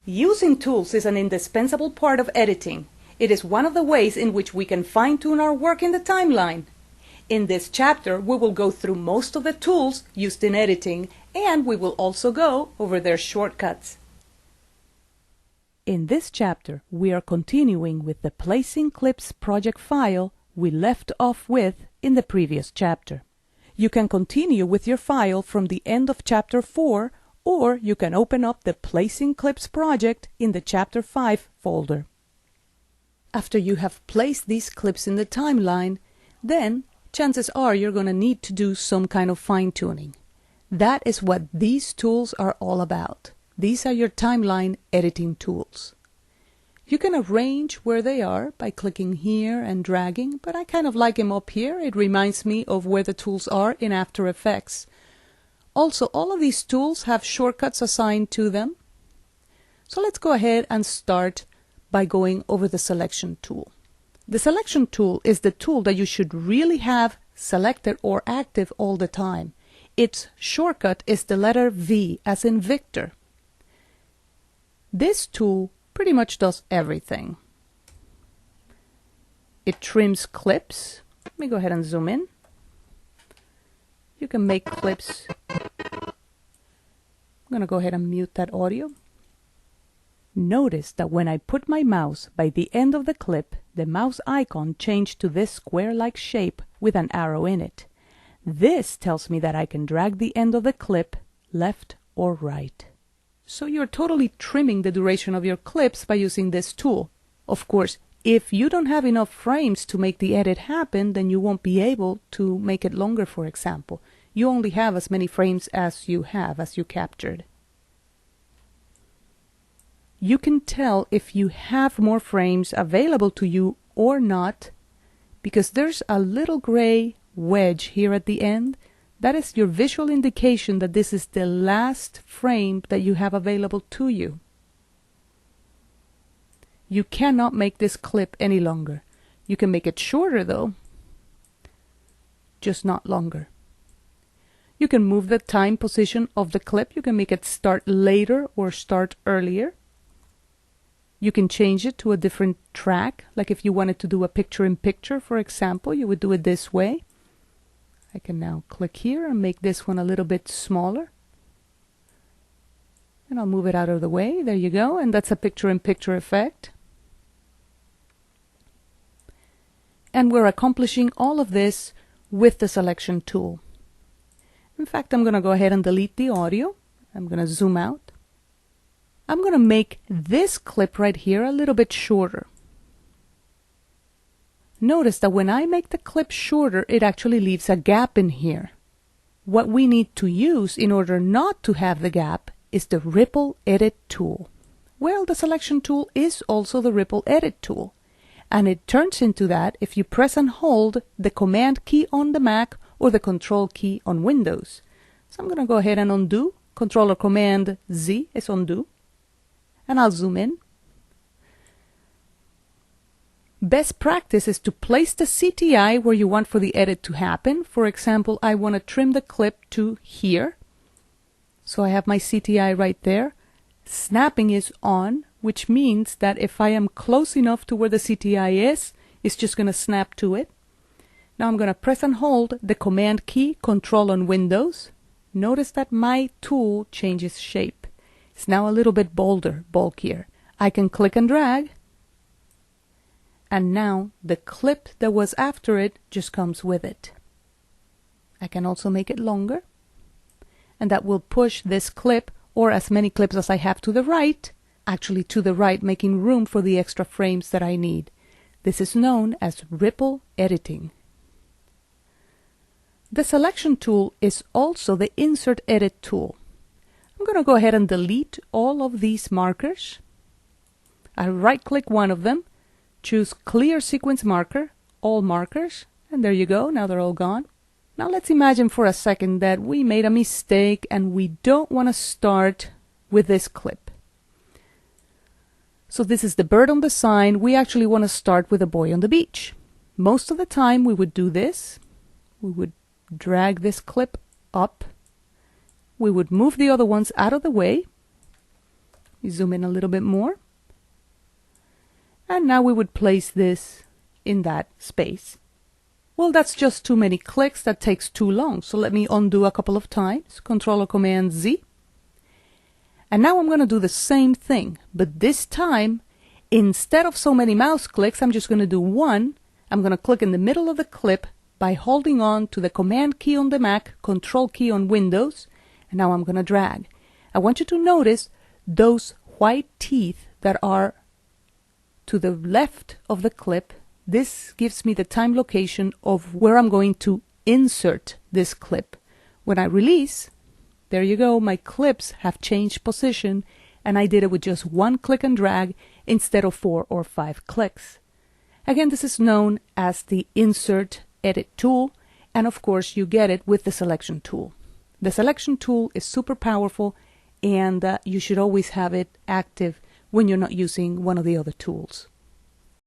Using tools is an indispensable part of editing. It is one of the ways in which we can fine-tune our work in the timeline. In this chapter, we will go through most of the tools used in editing, and we will also go over their shortcuts. In this chapter, we are continuing with the Placing Clips project file we left off with in the previous chapter. You can continue with your file from the end of chapter 4, or you can open up the Placing Clips project in the chapter 5 folder. After you have placed these clips in the timeline, then chances are you're going to need to do some kind of fine-tuning. That is what these tools are all about. These are your timeline editing tools. You can arrange where they are by clicking here and dragging, but I kind of like them up here. It reminds me of where the tools are in After Effects. Also, all of these tools have shortcuts assigned to them. So let's go ahead and start by going over the Selection tool. The Selection tool is the tool that you should really have selected or active all the time. Its shortcut is the letter V, as in Victor. This tool pretty much does everything. It trims clips. Let me go ahead and zoom in. You can make clips. I'm going to go ahead and mute that audio. Notice that when I put my mouse by the end of the clip, the mouse icon changed to this square-like shape with an arrow in it. This tells me that I can drag the end of the clip left or right. So you're totally trimming the duration of your clips by using this tool. Of course, if you don't have enough frames to make the edit happen, then you won't be able to make it longer, for example. You only have as many frames as you captured. You can tell if you have more frames available to you or not, because there's a little gray wedge here at the end. That is your visual indication that this is the last frame that you have available to you. You cannot make this clip any longer. You can make it shorter though, just not longer. You can move the time position of the clip. You can make it start later or start earlier. You can change it to a different track, like if you wanted to do a picture-in-picture, for example, you would do it this way. I can now click here and make this one a little bit smaller. And I'll move it out of the way. There you go. And that's a picture-in-picture effect. And we're accomplishing all of this with the Selection tool. In fact, I'm going to go ahead and delete the audio. I'm going to zoom out. I'm going to make this clip right here a little bit shorter. Notice that when I make the clip shorter, it actually leaves a gap in here. What we need to use in order not to have the gap is the Ripple Edit tool. Well, the Selection tool is also the Ripple Edit tool. And it turns into that if you press and hold the Command key on the Mac or the Control key on Windows. So I'm going to go ahead and undo. Control or Command Z is undo. And I'll zoom in. Best practice is to place the CTI where you want for the edit to happen. For example, I want to trim the clip to here. So I have my CTI right there. Snapping is on, which means that if I am close enough to where the CTI is, it's just going to snap to it. Now I'm going to press and hold the Command key, Control on Windows. Notice that my tool changes shape. It's now a little bit bolder, bulkier. I can click and drag. And now the clip that was after it just comes with it. I can also make it longer. And that will push this clip, or as many clips as I have to the right, actually to the right, making room for the extra frames that I need. This is known as Ripple Editing. The Selection tool is also the Insert Edit tool. I'm going to go ahead and delete all of these markers. I right-click one of them. Choose Clear Sequence Marker, All Markers, and there you go, now they're all gone. Now let's imagine for a second that we made a mistake and we don't want to start with this clip. So this is the bird on the sign. We actually want to start with a boy on the beach. Most of the time we would do this. We would drag this clip up. We would move the other ones out of the way. We zoom in a little bit more. And now we would place this in that space. Well, that's just too many clicks. That takes too long. So let me undo a couple of times. Control or Command Z. And now I'm going to do the same thing, but this time, instead of so many mouse clicks, I'm just going to do one. I'm going to click in the middle of the clip by holding on to the Command key on the Mac, Control key on Windows, and now I'm going to drag. I want you to notice those white teeth that are to the left of the clip. This gives me the time location of where I'm going to insert this clip. When I release, there you go, my clips have changed position, and I did it with just one click and drag instead of 4 or 5 clicks. Again, this is known as the Insert Edit tool, and of course you get it with the Selection tool. The Selection tool is super powerful, and you should always have it active when you're not using one of the other tools.